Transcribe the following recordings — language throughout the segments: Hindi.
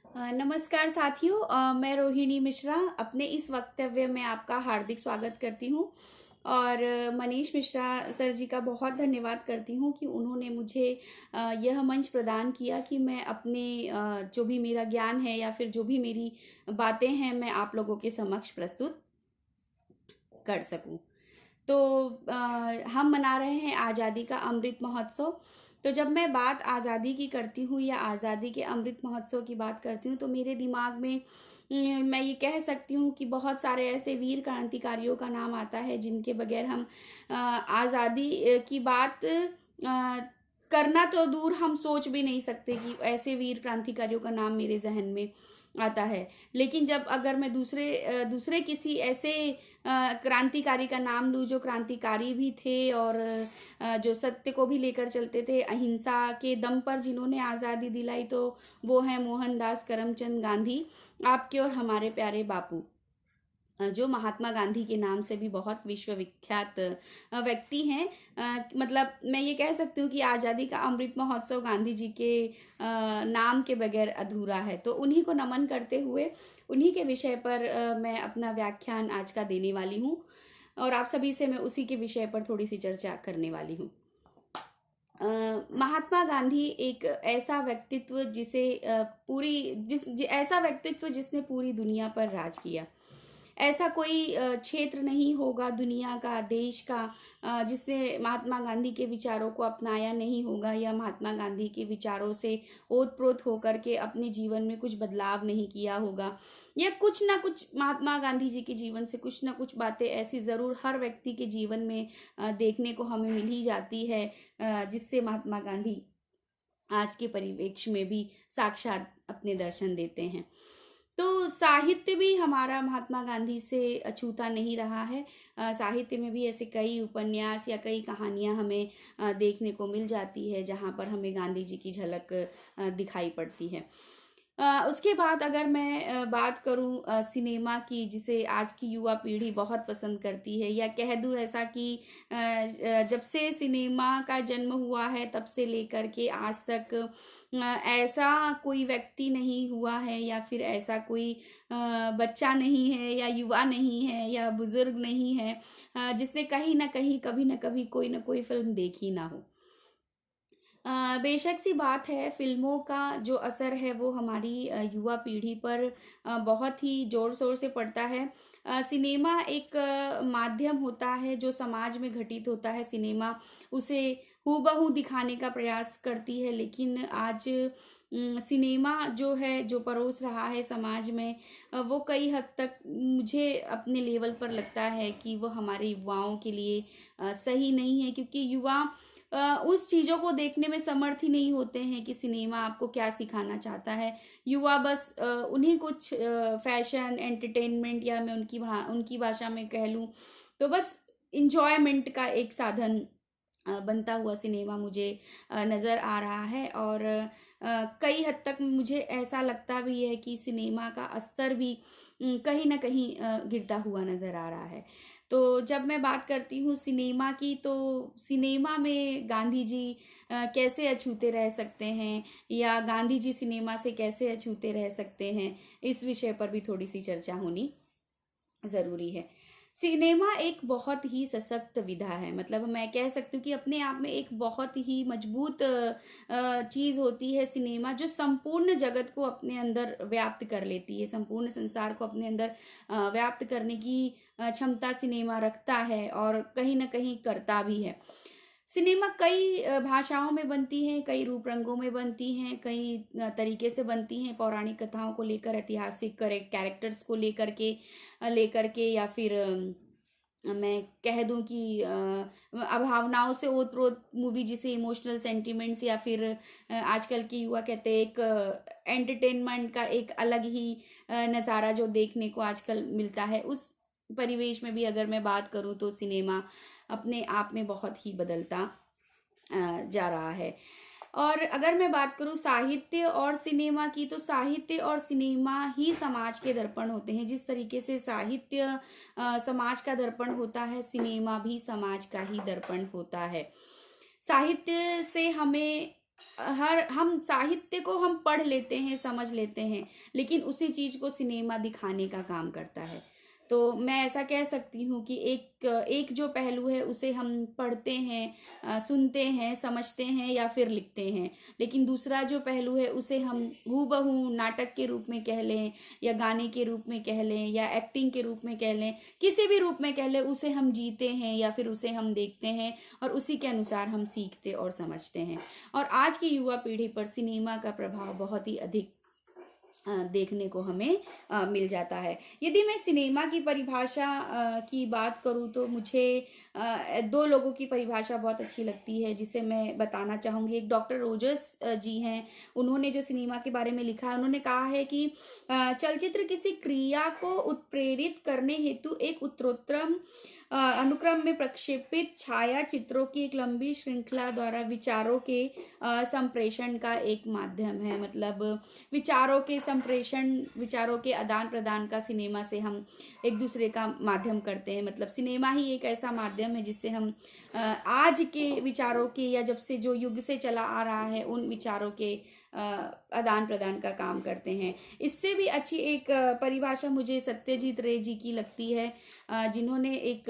नमस्कार साथियों, मैं रोहिणी मिश्रा अपने इस वक्तव्य में आपका हार्दिक स्वागत करती हूँ। और मनीष मिश्रा सर जी का बहुत धन्यवाद करती हूँ कि उन्होंने मुझे यह मंच प्रदान किया कि मैं अपने जो भी मेरा ज्ञान है या फिर जो भी मेरी बातें हैं मैं आप लोगों के समक्ष प्रस्तुत कर सकूं। तो हम मना रहे हैं आज़ादी का अमृत महोत्सव। तो जब मैं बात आज़ादी की करती हूँ या आज़ादी के अमृत महोत्सव की बात करती हूँ तो मेरे दिमाग में मैं ये कह सकती हूँ कि बहुत सारे ऐसे वीर क्रांतिकारियों का नाम आता है जिनके बगैर हम आज़ादी की बात करना तो दूर, हम सोच भी नहीं सकते कि ऐसे वीर क्रांतिकारियों का नाम मेरे जहन में आता है। लेकिन जब अगर मैं दूसरे किसी ऐसे क्रांतिकारी का नाम लूँ जो क्रांतिकारी भी थे और जो सत्य को भी लेकर चलते थे, अहिंसा के दम पर जिन्होंने आज़ादी दिलाई, तो वो हैं मोहनदास करमचंद गांधी, आपके और हमारे प्यारे बापू, जो महात्मा गांधी के नाम से भी बहुत विश्वविख्यात व्यक्ति हैं। मतलब मैं ये कह सकती हूँ कि आज़ादी का अमृत महोत्सव गांधी जी के नाम के बगैर अधूरा है। तो उन्हीं को नमन करते हुए उन्हीं के विषय पर मैं अपना व्याख्यान आज का देने वाली हूँ और आप सभी से मैं उसी के विषय पर थोड़ी सी चर्चा करने वाली हूँ। महात्मा गांधी एक ऐसा व्यक्तित्व जिसे ऐसा व्यक्तित्व जिसने पूरी दुनिया पर राज किया। ऐसा कोई क्षेत्र नहीं होगा दुनिया का, देश का, जिसने महात्मा गांधी के विचारों को अपनाया नहीं होगा या महात्मा गांधी के विचारों से ओतप्रोत होकर के अपने जीवन में कुछ बदलाव नहीं किया होगा। या कुछ ना कुछ महात्मा गांधी जी के जीवन से कुछ ना कुछ बातें ऐसी ज़रूर हर व्यक्ति के जीवन में देखने को हमें मिल ही जाती है, जिससे महात्मा गांधी आज के परिप्रेक्ष्य में भी साक्षात अपने दर्शन देते हैं। तो साहित्य भी हमारा महात्मा गांधी से अछूता नहीं रहा है। साहित्य में भी ऐसे कई उपन्यास या कई कहानियां हमें देखने को मिल जाती है जहां पर हमें गांधी जी की झलक दिखाई पड़ती है। उसके बाद अगर मैं बात करूं सिनेमा की, जिसे आज की युवा पीढ़ी बहुत पसंद करती है, या कह दूं ऐसा कि जब से सिनेमा का जन्म हुआ है तब से लेकर के आज तक ऐसा कोई व्यक्ति नहीं हुआ है या फिर ऐसा कोई बच्चा नहीं है या युवा नहीं है या बुजुर्ग नहीं है जिसने कहीं ना कहीं कभी ना कभी कोई ना कोई फिल्म देखी ना हो। बेशक सी बात है, फिल्मों का जो असर है वो हमारी युवा पीढ़ी पर बहुत ही जोर शोर से पड़ता है। सिनेमा एक माध्यम होता है जो समाज में घटित होता है। सिनेमा उसे हूबहू दिखाने का प्रयास करती है, लेकिन आज सिनेमा जो है, जो परोस रहा है समाज में, वो कई हद तक मुझे अपने लेवल पर लगता है कि वो हमारे युवाओं के लिए सही नहीं है, क्योंकि युवा उस चीज़ों को देखने में समर्थ ही नहीं होते हैं कि सिनेमा आपको क्या सिखाना चाहता है। युवा बस उन्हीं कुछ फैशन, एंटरटेनमेंट, या मैं उनकी भाषा में कह लूँ तो बस इंजॉयमेंट का एक साधन बनता हुआ सिनेमा मुझे नज़र आ रहा है। और कई हद तक मुझे ऐसा लगता भी है कि सिनेमा का स्तर भी कहीं ना कहीं गिरता हुआ नज़र आ रहा है। तो जब मैं बात करती हूँ सिनेमा की, तो सिनेमा में गांधी जी कैसे अछूते रह सकते हैं या गांधी जी सिनेमा से कैसे अछूते रह सकते हैं, इस विषय पर भी थोड़ी सी चर्चा होनी ज़रूरी है। सिनेमा एक बहुत ही सशक्त विधा है। मतलब मैं कह सकती हूँ कि अपने आप में एक बहुत ही मजबूत चीज़ होती है सिनेमा, जो संपूर्ण जगत को अपने अंदर व्याप्त कर लेती है। संपूर्ण संसार को अपने अंदर व्याप्त करने की क्षमता सिनेमा रखता है और कहीं ना कहीं करता भी है। सिनेमा कई भाषाओं में बनती हैं, कई रूप रंगों में बनती हैं, कई तरीके से बनती हैं। पौराणिक कथाओं को लेकर, ऐतिहासिक कैरेक्टर्स को लेकर के, या फिर मैं कह दूं कि भावनाओं से ओतप्रोत मूवी, जिसे इमोशनल सेंटिमेंट्स, या फिर आजकल के युवा कहते हैं एक एंटरटेनमेंट का एक अलग ही नज़ारा जो देखने को आजकल मिलता है, उस परिवेश में भी अगर मैं बात करूं तो सिनेमा अपने आप में बहुत ही बदलता जा रहा है। और अगर मैं बात करूं साहित्य और सिनेमा की, तो साहित्य और सिनेमा ही समाज के दर्पण होते हैं। जिस तरीके से साहित्य समाज का दर्पण होता है, सिनेमा भी समाज का ही दर्पण होता है। साहित्य से हमें हर हम साहित्य को हम पढ़ लेते हैं, समझ लेते हैं, लेकिन उसी चीज़ को सिनेमा दिखाने का काम करता है। तो मैं ऐसा कह सकती हूँ कि एक एक जो पहलू है उसे हम पढ़ते हैं, सुनते हैं, समझते हैं या फिर लिखते हैं। लेकिन दूसरा जो पहलू है उसे हम हूबहू नाटक के रूप में कह लें, या गाने के रूप में कह लें, या एक्टिंग के रूप में कह लें, किसी भी रूप में कह लें, उसे हम जीते हैं या फिर उसे हम देखते हैं और उसी के अनुसार हम सीखते और समझते हैं। और आज की युवा पीढ़ी पर सिनेमा का प्रभाव बहुत ही अधिक देखने को हमें मिल जाता है। यदि मैं सिनेमा की परिभाषा की बात करूँ तो मुझे दो लोगों की परिभाषा बहुत अच्छी लगती है जिसे मैं बताना चाहूँगी। एक डॉक्टर रोजर्स जी हैं। उन्होंने जो सिनेमा के बारे में लिखा है, उन्होंने कहा है कि चलचित्र किसी क्रिया को उत्प्रेरित करने हेतु एक उत्तरोत्तरम अनुक्रम में प्रक्षेपित छाया चित्रों की एक लंबी श्रृंखला द्वारा विचारों के संप्रेषण का एक माध्यम है। मतलब विचारों के संप्रेषण, विचारों के आदान प्रदान का सिनेमा से हम एक दूसरे का माध्यम करते हैं। मतलब सिनेमा ही एक ऐसा माध्यम है जिससे हम आज के विचारों के, या जब से जो युग से चला आ रहा है, उन विचारों के आदान प्रदान का काम करते हैं। इससे भी अच्छी एक परिभाषा मुझे सत्यजीत रे जी की लगती है, जिन्होंने एक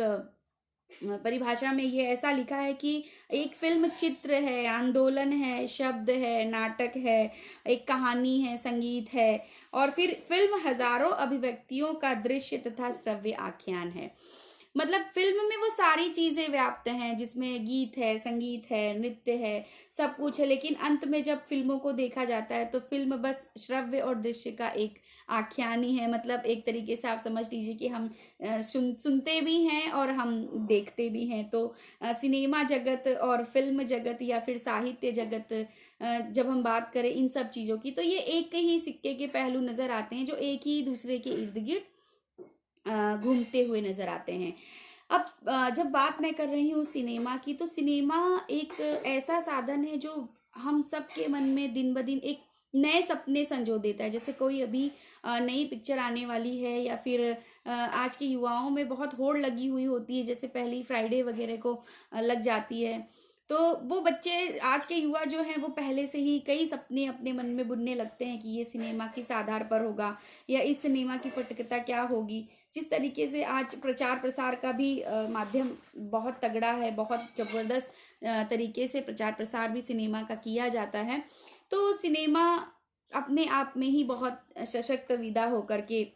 परिभाषा में ये ऐसा लिखा है कि एक फिल्म चित्र है, आंदोलन है, शब्द है, नाटक है, एक कहानी है, संगीत है, और फिर फिल्म हजारों अभिव्यक्तियों का दृश्य तथा श्रव्य आख्यान है। मतलब फिल्म में वो सारी चीजें व्याप्त हैं, जिसमें गीत है, संगीत है, नृत्य है, सब कुछ है, लेकिन अंत में जब फिल्मों को देखा जाता है तो फिल्म बस श्रव्य और दृश्य का एक आख्यान ही है। मतलब एक तरीके से आप समझ लीजिए कि हम सुनते भी हैं और हम देखते भी हैं। तो सिनेमा जगत और फिल्म जगत या फिर साहित्य जगत, जब हम बात करें इन सब चीज़ों की, तो ये एक ही सिक्के के पहलू नज़र आते हैं जो एक ही दूसरे के इर्द गिर्द घूमते हुए नजर आते हैं। अब जब बात मैं कर रही हूँ सिनेमा की, तो सिनेमा एक ऐसा साधन है जो हम सबके मन में दिन ब दिन एक नए सपने संजो देता है। जैसे कोई अभी नई पिक्चर आने वाली है, या फिर आज के युवाओं में बहुत होड़ लगी हुई होती है, जैसे पहली फ्राइडे वगैरह को लग जाती है। तो वो बच्चे, आज के युवा जो हैं, वो पहले से ही कई सपने अपने मन में बुनने लगते हैं कि ये सिनेमा किस आधार पर होगा, या इस सिनेमा की पटकथा क्या होगी। जिस तरीके से आज प्रचार प्रसार का भी माध्यम बहुत तगड़ा है, बहुत ज़बरदस्त तरीके से प्रचार प्रसार भी सिनेमा का किया जाता है। तो सिनेमा अपने आप में ही बहुत सशक्त विधा होकर के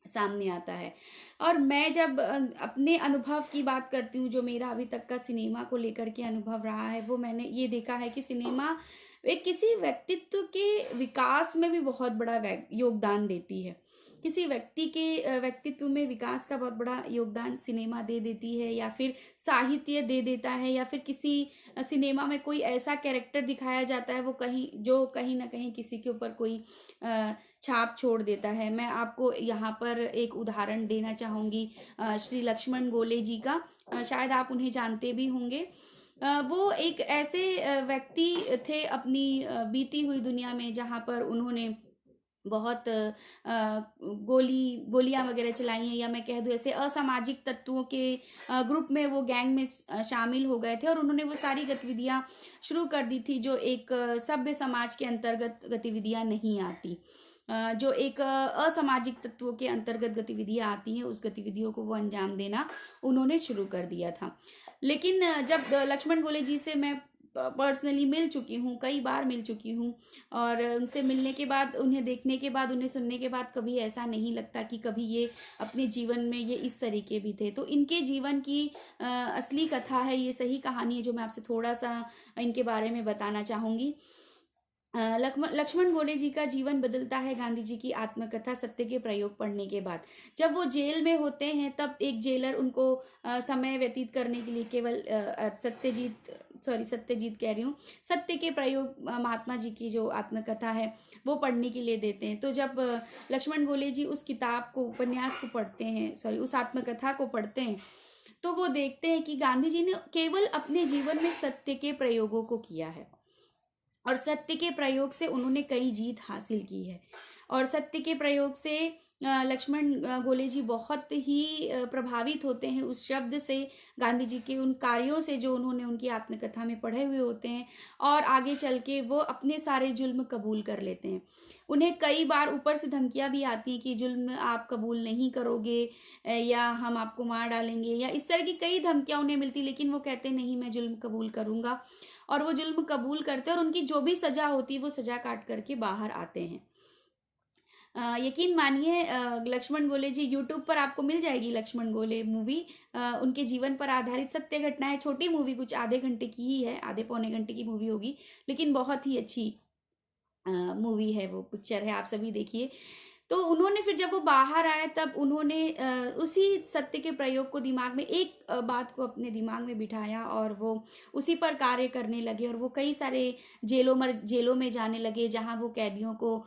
सामने आता है। और मैं जब अपने अनुभव की बात करती हूँ, जो मेरा अभी तक का सिनेमा को लेकर के अनुभव रहा है, वो मैंने ये देखा है कि सिनेमा एक किसी व्यक्तित्व के विकास में भी बहुत बड़ा योगदान देती है। किसी व्यक्ति के व्यक्तित्व में विकास का बहुत बड़ा योगदान सिनेमा दे देती है, या फिर साहित्य दे देता है, या फिर किसी सिनेमा में कोई ऐसा कैरेक्टर दिखाया जाता है वो कहीं ना कहीं किसी के ऊपर कोई छाप छोड़ देता है। मैं आपको यहाँ पर एक उदाहरण देना चाहूँगी श्री लक्ष्मण गोले जी का। शायद आप उन्हें जानते भी होंगे। वो एक ऐसे व्यक्ति थे अपनी बीती हुई दुनिया में, जहाँ पर उन्होंने बहुत गोलियां वगैरह चलाई हैं, या मैं कह दूं ऐसे असामाजिक तत्वों के ग्रुप में, वो गैंग में शामिल हो गए थे, और उन्होंने वो सारी गतिविधियां शुरू कर दी थी जो एक सभ्य समाज के अंतर्गत गतिविधियां नहीं आती। जो एक असामाजिक तत्वों के अंतर्गत गतिविधियां आती हैं, उस गतिविधियों को वो अंजाम देना उन्होंने शुरू कर दिया था। लेकिन जब लक्ष्मण गोले जी से मैं पर्सनली मिल चुकी हूँ, कई बार मिल चुकी हूँ, और उनसे मिलने के बाद, उन्हें देखने के बाद, उन्हें सुनने के बाद कभी ऐसा नहीं लगता कि कभी ये अपने जीवन में ये इस तरीके भी थे। तो इनके जीवन की असली कथा है, ये सही कहानी है जो मैं आपसे थोड़ा सा इनके बारे में बताना चाहूँगी। लक्ष्मण गोले जी का जीवन बदलता है गांधी जी की आत्मकथा सत्य के प्रयोग पढ़ने के बाद। जब वो जेल में होते हैं, तब एक जेलर उनको समय व्यतीत करने के लिए केवल सत्यजीत कह रही हूँ, सत्य के प्रयोग महात्मा जी की जो आत्मकथा है वो पढ़ने के लिए देते हैं। तो जब लक्ष्मण गोले जी उस किताब को, उपन्यास को पढ़ते हैं, उस आत्मकथा को पढ़ते हैं, तो वो देखते हैं कि गांधी जी ने केवल अपने जीवन में सत्य के प्रयोगों को किया है, और सत्य के प्रयोग से उन्होंने कई जीत हासिल की है। और सत्य के प्रयोग से लक्ष्मण गोले जी बहुत ही प्रभावित होते हैं उस शब्द से, गांधी जी के उन कार्यों से जो उन्होंने उनकी आत्मकथा में पढ़े हुए होते हैं, और आगे चल के वो अपने सारे जुल्म कबूल कर लेते हैं। उन्हें कई बार ऊपर से धमकियां भी आती कि जुल्म आप कबूल नहीं करोगे, या हम आपको मार डालेंगे, या इस तरह की कई धमकियां उन्हें मिलती, लेकिन वो कहते नहीं, मैं जुल्म कबूल करूंगा। और वो जुल्म कबूल करते हैं और उनकी जो भी सजा होती है वो सजा काट करके बाहर आते हैं। यकीन मानिए, लक्ष्मण गोले जी, यूट्यूब पर आपको मिल जाएगी लक्ष्मण गोले मूवी। उनके जीवन पर आधारित सत्य घटना है। छोटी मूवी, कुछ आधे घंटे की ही है, आधे पौने घंटे की मूवी होगी, लेकिन बहुत ही अच्छी मूवी है, वो पिक्चर है, आप सभी देखिए। तो उन्होंने फिर जब वो बाहर आए तब उन्होंने उसी सत्य के प्रयोग को दिमाग में, एक बात को अपने दिमाग में बिठाया और वो उसी पर कार्य करने लगे, और वो कई सारे जेलों में जाने लगे, जहाँ वो कैदियों को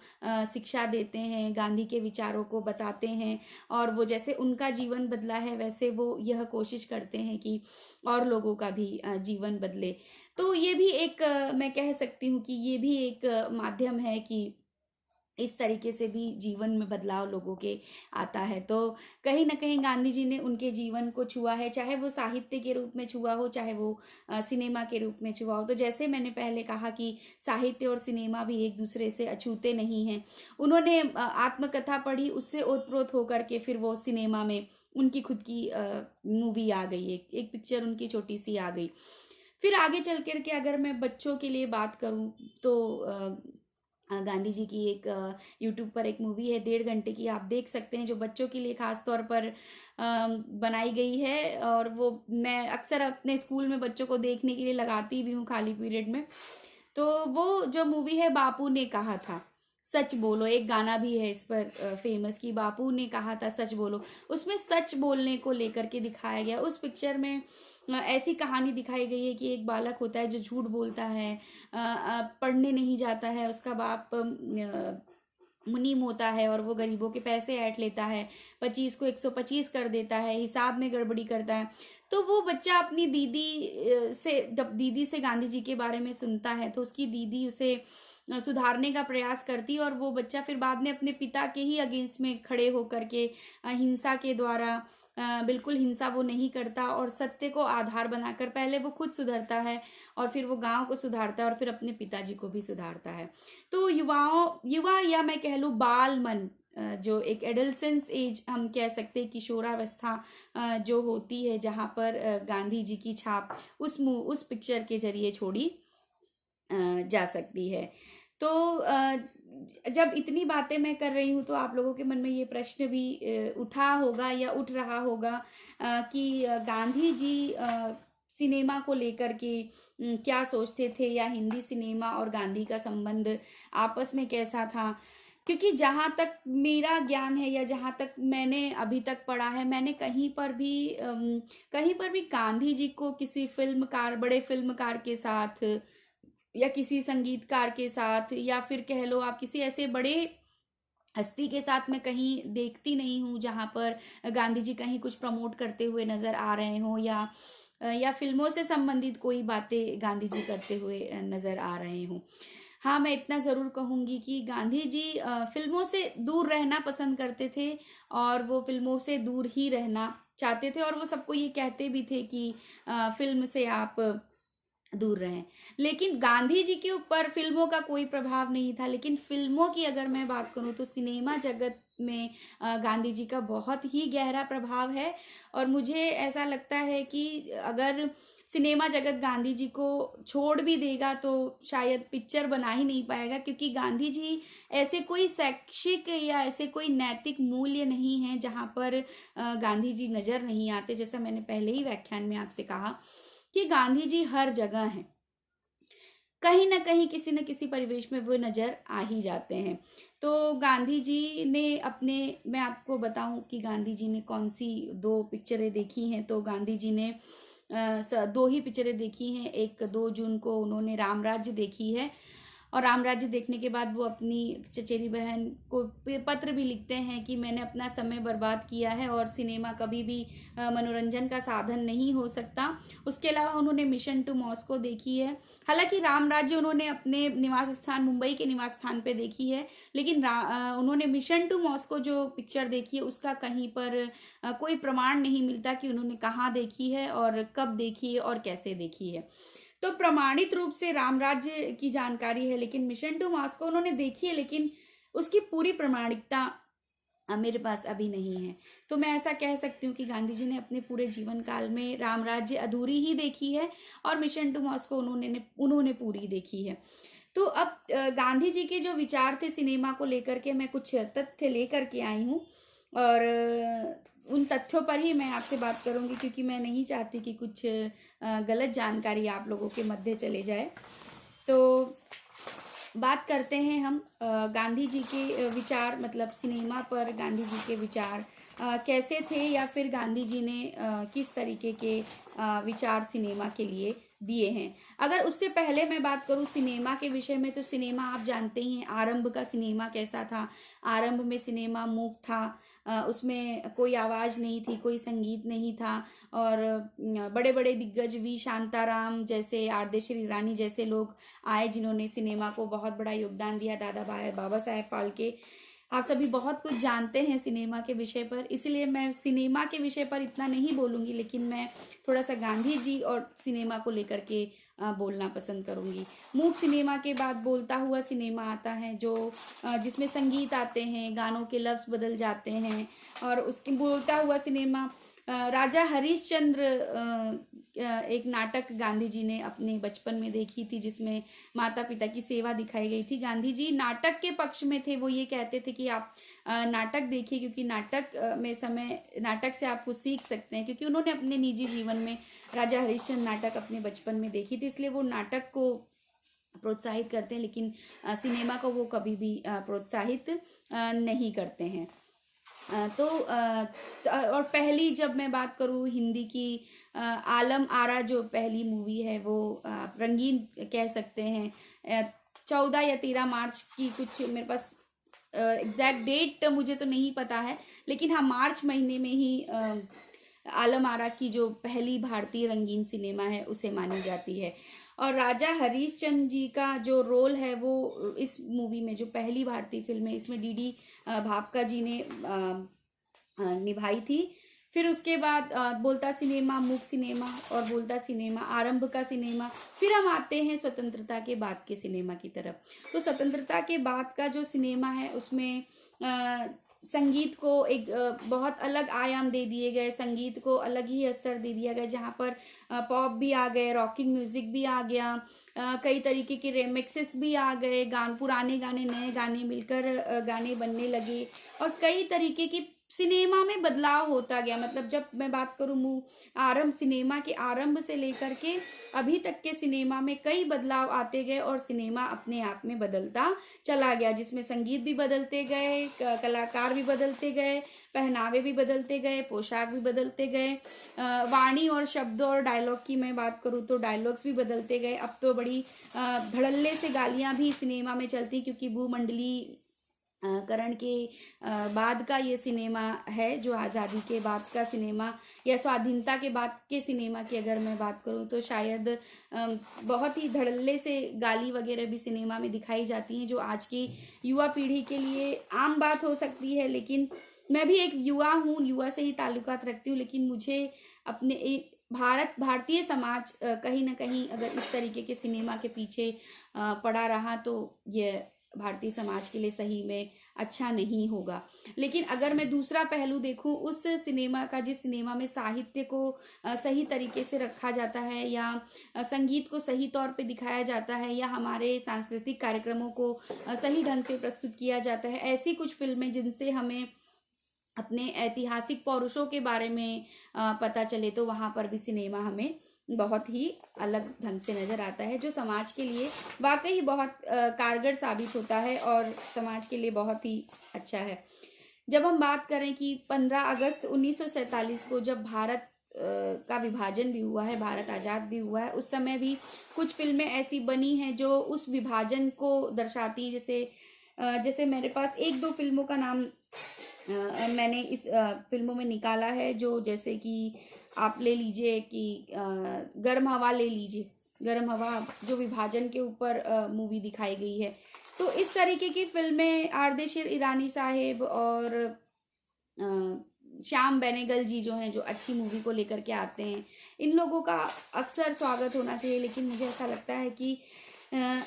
शिक्षा देते हैं, गांधी के विचारों को बताते हैं, और वो जैसे उनका जीवन बदला है वैसे वो यह कोशिश करते हैं कि और लोगों का भी जीवन बदले। तो ये भी एक मैं कह सकती हूँ कि ये भी एक माध्यम है कि इस तरीके से भी जीवन में बदलाव लोगों के आता है। तो कहीं ना कहीं गांधी जी ने उनके जीवन को छुआ है, चाहे वो साहित्य के रूप में छुआ हो, चाहे वो सिनेमा के रूप में छुआ हो। तो जैसे मैंने पहले कहा कि साहित्य और सिनेमा भी एक दूसरे से अछूते नहीं हैं। उन्होंने आत्मकथा पढ़ी, उससे ओतप्रोत होकर के फिर वो सिनेमा में उनकी खुद की मूवी आ गई, एक पिक्चर उनकी छोटी सी आ गई। फिर आगे चल कर के अगर मैं बच्चों के लिए बात करूं तो गांधी जी की एक यूट्यूब पर एक मूवी है 1.5 घंटे की, आप देख सकते हैं, जो बच्चों के लिए खास तौर पर बनाई गई है। और वो मैं अक्सर अपने स्कूल में बच्चों को देखने के लिए लगाती भी हूँ खाली पीरियड में। तो वो जो मूवी है, बापू ने कहा था सच बोलो, एक गाना भी है इस पर फेमस, कि बापू ने कहा था सच बोलो। उसमें सच बोलने को लेकर के दिखाया गया। उस पिक्चर में ऐसी कहानी दिखाई गई है कि एक बालक होता है जो झूठ बोलता है, पढ़ने नहीं जाता है, उसका बाप मुनीम होता है और वो गरीबों के पैसे ऐंठ लेता है, 25 को 125 कर देता है, हिसाब में गड़बड़ी करता है। तो वो बच्चा अपनी दीदी से, जब दीदी से गांधी जी के बारे में सुनता है तो उसकी दीदी उसे सुधारने का प्रयास करती है, और वो बच्चा फिर बाद में अपने पिता के ही अगेंस्ट में खड़े होकर के हिंसा के द्वारा, बिल्कुल हिंसा वो नहीं करता, और सत्य को आधार बनाकर पहले वो खुद सुधरता है, और फिर वो गांव को सुधारता है, और फिर अपने पिताजी को भी सुधारता है। तो युवा या मैं कह लूँ बाल मन, जो एक एडल्सेंस एज हम कह सकते हैं, किशोरावस्था जो होती है, जहाँ पर गांधी जी की छाप उस पिक्चर के जरिए छोड़ी जा सकती है। तो जब इतनी बातें मैं कर रही हूँ तो आप लोगों के मन में ये प्रश्न भी उठा होगा या उठ रहा होगा कि गांधी जी सिनेमा को लेकर के क्या सोचते थे, या हिंदी सिनेमा और गांधी का संबंध आपस में कैसा था। क्योंकि जहाँ तक मेरा ज्ञान है या जहाँ तक मैंने अभी तक पढ़ा है, मैंने कहीं पर भी गांधी जी को किसी फिल्मकार, बड़े फिल्मकार के साथ, या किसी संगीतकार के साथ, या फिर कह लो आप किसी ऐसे बड़े हस्ती के साथ मैं कहीं देखती नहीं हूँ जहाँ पर गांधी जी कहीं कुछ प्रमोट करते हुए नजर आ रहे हों, या फिल्मों से संबंधित कोई बातें गांधी जी करते हुए नजर आ रहे हों। हाँ, मैं इतना ज़रूर कहूँगी कि गांधी जी फिल्मों से दूर रहना पसंद करते थे, और वो फिल्मों से दूर ही रहना चाहते थे, और वो सबको ये कहते भी थे कि फिल्म से आप दूर रहें। लेकिन गांधी जी के ऊपर फिल्मों का कोई प्रभाव नहीं था, लेकिन फिल्मों की अगर मैं बात करूं तो सिनेमा जगत में गांधी जी का बहुत ही गहरा प्रभाव है। और मुझे ऐसा लगता है कि अगर सिनेमा जगत गांधी जी को छोड़ भी देगा तो शायद पिक्चर बना ही नहीं पाएगा, क्योंकि गांधी जी ऐसे कोई शैक्षिक या ऐसे कोई नैतिक मूल्य नहीं है जहाँ पर गांधी जी नज़र नहीं आते। जैसा मैंने पहले ही व्याख्यान में आपसे कहा कि गांधी जी हर जगह हैं, कहीं ना कहीं किसी न किसी परिवेश में वो नज़र आ ही जाते हैं। तो गांधी जी ने मैं आपको बताऊं कि गांधी जी ने कौन सी 2 पिक्चरें देखी हैं। तो गांधी जी ने 2 ही पिक्चरें देखी हैं। एक 2 जून को उन्होंने राम राज्य देखी है, और राम राज्य देखने के बाद वो अपनी चचेरी बहन को पत्र भी लिखते हैं कि मैंने अपना समय बर्बाद किया है और सिनेमा कभी भी मनोरंजन का साधन नहीं हो सकता। उसके अलावा उन्होंने मिशन टू मॉस्को देखी है। हालांकि राम राज्य उन्होंने अपने निवास स्थान मुंबई के निवास स्थान पे देखी है, लेकिन उन्होंने मिशन टू मॉस्को जो पिक्चर देखी है उसका कहीं पर कोई प्रमाण नहीं मिलता कि उन्होंने कहाँ देखी है और कब देखी है और कैसे देखी है। तो प्रमाणित रूप से राम राज्य की जानकारी है, लेकिन मिशन टू मॉस्को उन्होंने देखी है, लेकिन उसकी पूरी प्रमाणिकता मेरे पास अभी नहीं है। तो मैं ऐसा कह सकती हूँ कि गांधी जी ने अपने पूरे जीवन काल में राम राज्य अधूरी ही देखी है और मिशन टू मॉस्को उन्होंने पूरी देखी है। तो अब गांधी जी के जो विचार थे सिनेमा को लेकर के मैं कुछ तथ्य लेकर के आई हूँ और उन तथ्यों पर ही मैं आपसे बात करूंगी, क्योंकि मैं नहीं चाहती कि कुछ गलत जानकारी आप लोगों के मध्य चले जाए। तो बात करते हैं हम गांधी जी के विचार, मतलब सिनेमा पर गांधी जी के विचार कैसे थे, या फिर गांधी जी ने किस तरीके के विचार सिनेमा के लिए दिए हैं। अगर उससे पहले मैं बात करूं सिनेमा के विषय में, तो सिनेमा आप जानते ही हैं आरंभ का सिनेमा कैसा था। आरंभ में सिनेमा मूक था, उसमें कोई आवाज़ नहीं थी, कोई संगीत नहीं था, और बड़े बड़े दिग्गज वी शांताराम जैसे, आरदेशी रानी जैसे लोग आए जिन्होंने सिनेमा को बहुत बड़ा योगदान दिया। दादा बाबा साहेब फाल्के, आप सभी बहुत कुछ जानते हैं सिनेमा के विषय पर, इसलिए मैं सिनेमा के विषय पर इतना नहीं बोलूँगी, लेकिन मैं थोड़ा सा गांधी जी और सिनेमा को लेकर के बोलना पसंद करूँगी। मूक सिनेमा के बाद बोलता हुआ सिनेमा आता है, जो जिसमें संगीत आते हैं, गानों के लफ्ज़ बदल जाते हैं, और उसके बोलता हुआ सिनेमा राजा हरिश्चंद्र एक नाटक गांधी जी ने अपने बचपन में देखी थी, जिसमें माता पिता की सेवा दिखाई गई थी। गांधी जी नाटक के पक्ष में थे, वो ये कहते थे कि आप नाटक देखिए, क्योंकि नाटक से आप कुछ सीख सकते हैं, क्योंकि उन्होंने अपने निजी जीवन में राजा हरिश्चंद्र नाटक अपने बचपन में देखी थी, इसलिए वो नाटक को प्रोत्साहित करते हैं, लेकिन सिनेमा को वो कभी भी प्रोत्साहित नहीं करते हैं। तो और पहली जब मैं बात करूँ हिंदी की, आलम आरा जो पहली मूवी है वो रंगीन कह सकते हैं। 14 या 13 मार्च की, कुछ मेरे पास एग्जैक्ट डेट मुझे तो नहीं पता है, लेकिन हाँ मार्च महीने में ही आलम आरा की जो पहली भारतीय रंगीन सिनेमा है उसे मानी जाती है। और राजा हरीशचंद्र जी का जो रोल है वो इस मूवी में, जो पहली भारतीय फिल्म है, इसमें डीडी भापका जी ने निभाई थी। फिर उसके बाद बोलता सिनेमा, मूक सिनेमा और बोलता सिनेमा, आरंभ का सिनेमा। फिर हम आते हैं स्वतंत्रता के बाद के सिनेमा की तरफ। तो स्वतंत्रता के बाद का जो सिनेमा है उसमें संगीत को एक बहुत अलग आयाम दे दिए गए, संगीत को अलग ही स्तर दे दिया गया, जहाँ पर पॉप भी आ गए, रॉकिंग म्यूजिक भी आ गया, कई तरीके के रेमिक्सेस भी आ गए, पुराने गाने नए गाने मिलकर गाने बनने लगे, और कई तरीके की सिनेमा में बदलाव होता गया। मतलब जब मैं बात करूँ सिनेमा के आरंभ से लेकर के अभी तक के सिनेमा में कई बदलाव आते गए, और सिनेमा अपने आप में बदलता चला गया, जिसमें संगीत भी बदलते गए, कलाकार भी बदलते गए, पहनावे भी बदलते गए, पोशाक भी बदलते गए, वाणी और शब्दों और डायलॉग की मैं बात करूँ तो डायलॉग्स भी बदलते गए। अब तो बड़ी धड़ल्ले से गालियाँ भी सिनेमा में चलती, क्योंकि भूमंडली करण के बाद का ये सिनेमा है, जो आज़ादी के बाद का सिनेमा या स्वाधीनता के बाद के सिनेमा की अगर मैं बात करूँ तो शायद बहुत ही धड़ल्ले से गाली वगैरह भी सिनेमा में दिखाई जाती हैं, जो आज की युवा पीढ़ी के लिए आम बात हो सकती है। लेकिन मैं भी एक युवा हूँ, युवा से ही ताल्लुकात रखती हूँ, लेकिन मुझे अपने भारतीय समाज कहीं ना कहीं अगर इस तरीके के सिनेमा के पीछे पड़ा रहा तो ये भारतीय समाज के लिए सही में अच्छा नहीं होगा। लेकिन अगर मैं दूसरा पहलू देखूं उस सिनेमा का, जिस सिनेमा में साहित्य को सही तरीके से रखा जाता है, या संगीत को सही तौर पे दिखाया जाता है, या हमारे सांस्कृतिक कार्यक्रमों को सही ढंग से प्रस्तुत किया जाता है, ऐसी कुछ फिल्में जिनसे हमें अपने ऐतिहासिक पौरुषों के बारे में पता चले, तो वहाँ पर भी सिनेमा हमें बहुत ही अलग ढंग से नज़र आता है, जो समाज के लिए वाकई बहुत कारगर साबित होता है और समाज के लिए बहुत ही अच्छा है। जब हम बात करें कि 15 अगस्त 1947 को जब भारत का विभाजन भी हुआ है, भारत आज़ाद भी हुआ है, उस समय भी कुछ फिल्में ऐसी बनी हैं जो उस विभाजन को दर्शाती, जैसे मेरे पास एक दो फिल्मों का नाम मैंने इस फिल्मों में निकाला है, जो जैसे कि आप ले लीजिए कि गर्म हवा ले लीजिए। गर्म हवा जो विभाजन के ऊपर मूवी दिखाई गई है। तो इस तरीके की फिल्में आर्देशिर ईरानी साहेब और श्याम बेनेगल जी जो हैं, जो अच्छी मूवी को लेकर के आते हैं, इन लोगों का अक्सर स्वागत होना चाहिए। लेकिन मुझे ऐसा लगता है कि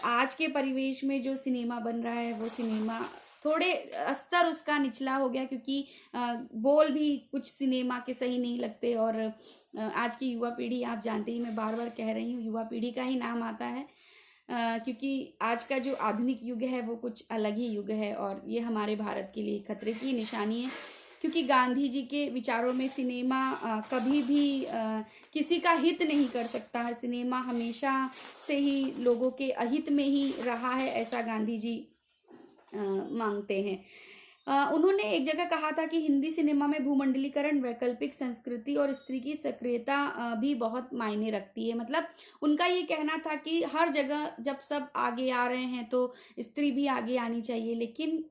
आज के परिवेश में जो सिनेमा बन रहा है वो सिनेमा थोड़े स्तर उसका निचला हो गया, क्योंकि बोल भी कुछ सिनेमा के सही नहीं लगते। और आज की युवा पीढ़ी, आप जानते ही, मैं बार बार कह रही हूँ, युवा पीढ़ी का ही नाम आता है, क्योंकि आज का जो आधुनिक युग है वो कुछ अलग ही युग है, और ये हमारे भारत के लिए खतरे की निशानी है। क्योंकि गांधी जी के विचारों में सिनेमा कभी भी किसी का हित नहीं कर सकता है। सिनेमा हमेशा से ही लोगों के अहित में ही रहा है, ऐसा गांधी जी मांगते हैं। उन्होंने एक जगह कहा था कि हिंदी सिनेमा में भूमंडलीकरण, वैकल्पिक संस्कृति और स्त्री की सक्रियता भी बहुत मायने रखती है। मतलब उनका ये कहना था कि हर जगह जब सब आगे आ रहे हैं तो स्त्री भी आगे आनी चाहिए। लेकिन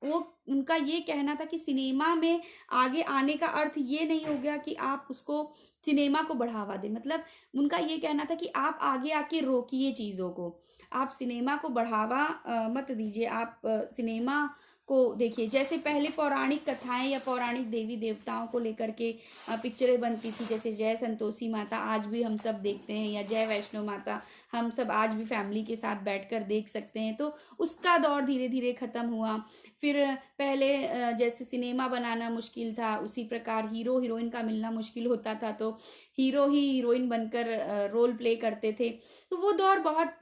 वो उनका ये कहना था कि सिनेमा में आगे आने का अर्थ ये नहीं हो गया कि आप उसको सिनेमा को बढ़ावा दें। मतलब उनका ये कहना था कि आप आगे आके रोकिए चीज़ों को, आप सिनेमा को बढ़ावा मत दीजिए, आप सिनेमा को देखिए। जैसे पहले पौराणिक कथाएं या पौराणिक देवी देवताओं को लेकर के पिक्चरें बनती थी, जैसे जय संतोषी माता आज भी हम सब देखते हैं, या जय वैष्णो माता हम सब आज भी फैमिली के साथ बैठकर देख सकते हैं। तो उसका दौर धीरे धीरे ख़त्म हुआ। फिर पहले जैसे सिनेमा बनाना मुश्किल था, उसी प्रकार हीरो हीरोइन का मिलना मुश्किल होता था, तो हीरो ही हीरोइन बनकर रोल प्ले करते थे। तो वो दौर बहुत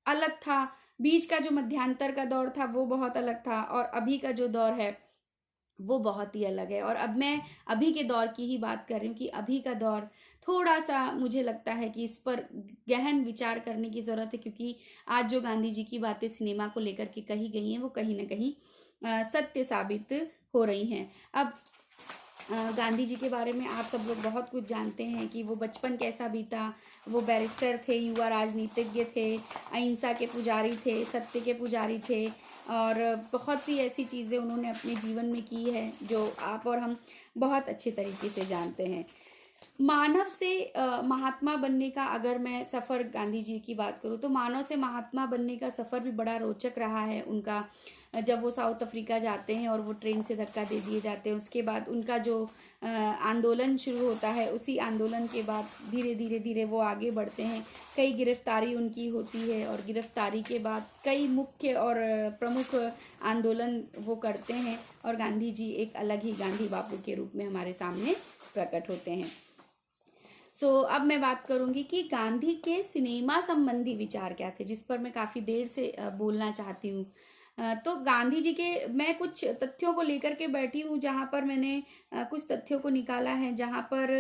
अलग था। बीच का जो मध्यांतर का दौर था वो बहुत अलग था, और अभी का जो दौर है वो बहुत ही अलग है। और अब मैं अभी के दौर की ही बात कर रही हूँ कि अभी का दौर थोड़ा सा मुझे लगता है कि इस पर गहन विचार करने की ज़रूरत है, क्योंकि आज जो गांधी जी की बातें सिनेमा को लेकर के कही गई हैं वो कहीं ना कहीं सत्य साबित हो रही हैं। अब गांधी जी के बारे में आप सब लोग बहुत कुछ जानते हैं कि वो बचपन कैसा बीता। वो बैरिस्टर थे, युवा राजनीतिज्ञ थे, अहिंसा के पुजारी थे, सत्य के पुजारी थे, और बहुत सी ऐसी चीज़ें उन्होंने अपने जीवन में की है जो आप और हम बहुत अच्छे तरीके से जानते हैं। मानव से महात्मा बनने का अगर मैं सफ़र गांधी जी की बात करूँ तो मानव से महात्मा बनने का सफ़र भी बड़ा रोचक रहा है उनका। जब वो साउथ अफ्रीका जाते हैं और वो ट्रेन से धक्का दे दिए जाते हैं, उसके बाद उनका जो आंदोलन शुरू होता है, उसी आंदोलन के बाद धीरे धीरे धीरे वो आगे बढ़ते हैं। कई गिरफ्तारी उनकी होती है, और गिरफ्तारी के बाद कई मुख्य और प्रमुख आंदोलन वो करते हैं, और गांधी जी एक अलग ही गांधी बापू के रूप में हमारे सामने प्रकट होते हैं। अब मैं बात करूंगी कि गांधी के सिनेमा संबंधी विचार क्या थे, जिस पर मैं काफ़ी देर से बोलना चाहती हूँ। तो गांधी जी के मैं कुछ तथ्यों को लेकर के बैठी हूँ, जहाँ पर मैंने कुछ तथ्यों को निकाला है, जहाँ पर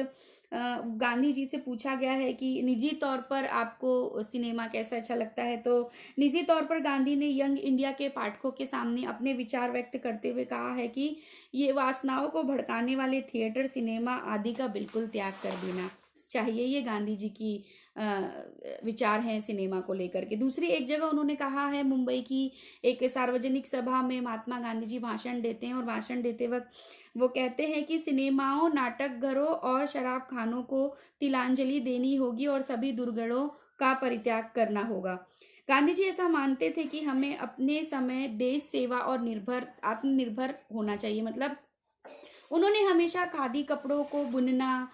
गांधी जी से पूछा गया है कि निजी तौर पर आपको सिनेमा कैसा अच्छा लगता है। तो निजी तौर पर गांधी ने यंग इंडिया के पाठकों के सामने अपने विचार व्यक्त करते हुए कहा है कि ये वासनाओं को भड़काने वाले थिएटर, सिनेमा आदि का बिल्कुल त्याग कर देना चाहिए। ये गांधी जी की विचार हैं सिनेमा को लेकर के। दूसरी एक जगह उन्होंने कहा है, मुंबई की एक सार्वजनिक सभा में महात्मा गांधी जी भाषण देते हैं, और भाषण देते वक्त वो कहते हैं कि सिनेमाओं, नाटक घरों और शराब खानों को तिलांजलि देनी होगी और सभी दुर्गुणों का परित्याग करना होगा। गांधी जी ऐसा मानते थे कि हमें अपने समय देश सेवा और आत्मनिर्भर होना चाहिए। मतलब उन्होंने हमेशा खादी कपड़ों को बुनना,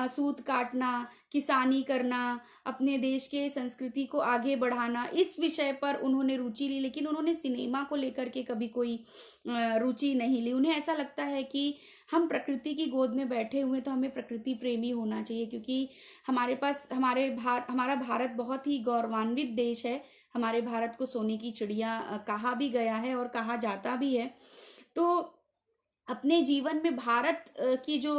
सूत काटना, किसानी करना, अपने देश के संस्कृति को आगे बढ़ाना, इस विषय पर उन्होंने रुचि ली। लेकिन उन्होंने सिनेमा को लेकर के कभी कोई रुचि नहीं ली। उन्हें ऐसा लगता है कि हम प्रकृति की गोद में बैठे हुए, तो हमें प्रकृति प्रेमी होना चाहिए, क्योंकि हमारा भारत बहुत ही गौरवान्वित देश है। हमारे भारत को सोने की चिड़िया कहा भी गया है और कहा जाता भी है। तो अपने जीवन में भारत की जो